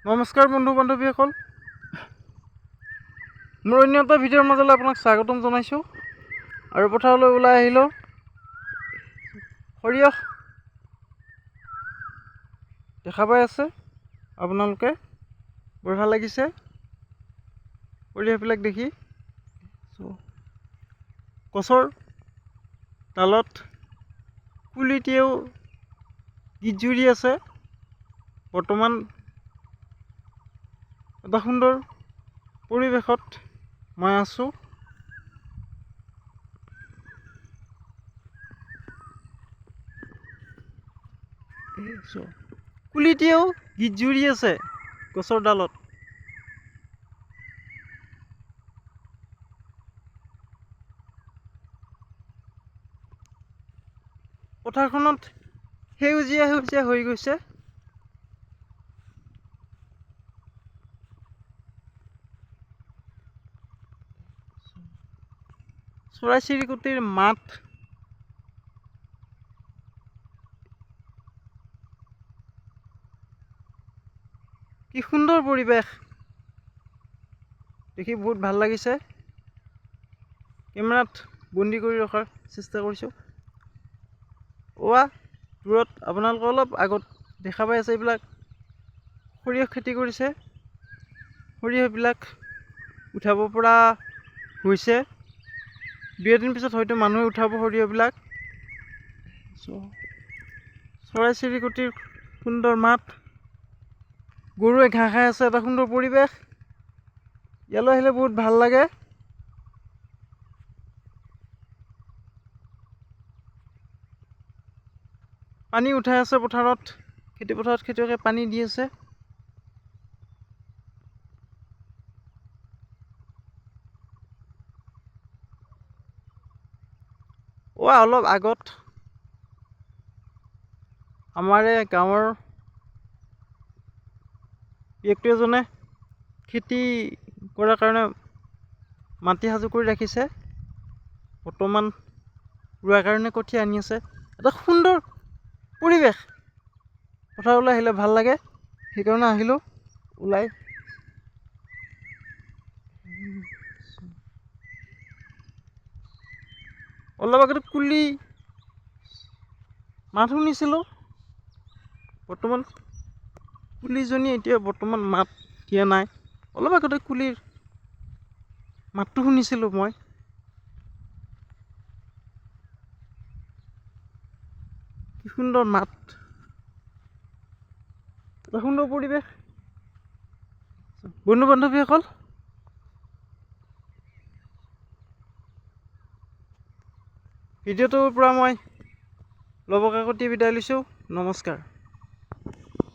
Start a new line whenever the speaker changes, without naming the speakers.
নমস্কাৰ বন্ধু বান্ধৱীসকল, মোৰ অন্য এটা ভিডিঅ'ৰ মাজলৈ আপোনাক স্বাগতম জনাইছোঁ। আৰু পথাৰলৈ ওলাই আহিলোঁ। সৰিয়হ দেখা পাই আছে আপোনালোকে, বৰ ভাল লাগিছে সৰিয়হবিলাক দেখি। গছৰ ডালত কুলিটিয়েও গীত জুৰি আছে। বৰ্তমান এটা সুন্দৰ পৰিৱেশত মই আছোঁ। কুলিটিয়েও গীত জুৰি আছে গছৰ ডালত। পথাৰখনত সেউজীয়া সেউজীয়া হৈ গৈছে। চৰাই চিৰিকটিৰ মাত, কি সুন্দৰ পৰিৱেশ দেখি বহুত ভাল লাগিছে। কেমেৰাত বন্দী কৰি ৰখাৰ চেষ্টা কৰিছোঁ। দূৰত আপোনালোকে অলপ আগত দেখা পাই আছে, এইবিলাক সৰিয়হ খেতি কৰিছে। সৰিয়হবিলাক উঠাব পৰা হৈছে। 2-3 পিছত হয়তো মানুহে উঠাব সৰিয়হবিলাক। চৰাই চিৰিকটিৰ সুন্দৰ মাত, গৰুৱে ঘাঁহ খাই আছে। এটা সুন্দৰ পৰিৱেশ, ইয়ালৈ আহিলে বহুত ভাল লাগে। পানী উঠাই আছে পথাৰত, খেতি পথাৰত খেতিয়কে পানী দি আছে। অলপ আগত আমাৰে গাঁৱৰ ব্যক্তি এজনে খেতি কৰাৰ কাৰণে মাটি সাজু কৰি ৰাখিছে। বৰ্তমান ৰোৱাৰ কাৰণে কঠীয়া আনি আছে। এটা সুন্দৰ পৰিৱেশ, পথাৰলৈ আহিলে ভাল লাগে, সেইকাৰণে আহিলোঁ ওলাই। অলপ আগতে কুলি মাত শুনিছিলোঁ। বৰ্তমান কুলিজনী এতিয়া বৰ্তমান মাত দিয়া নাই। অলপ আগতে কুলিৰ মাতটো শুনিছিলোঁ মই। কি সুন্দৰ মাত, এটা সুন্দৰ পৰিৱেশ। বন্ধু বান্ধৱীসকল, ভিডিঅ'টোৰ পৰা মই লবকাকতি বিদায় লৈছোঁ। নমস্কাৰ।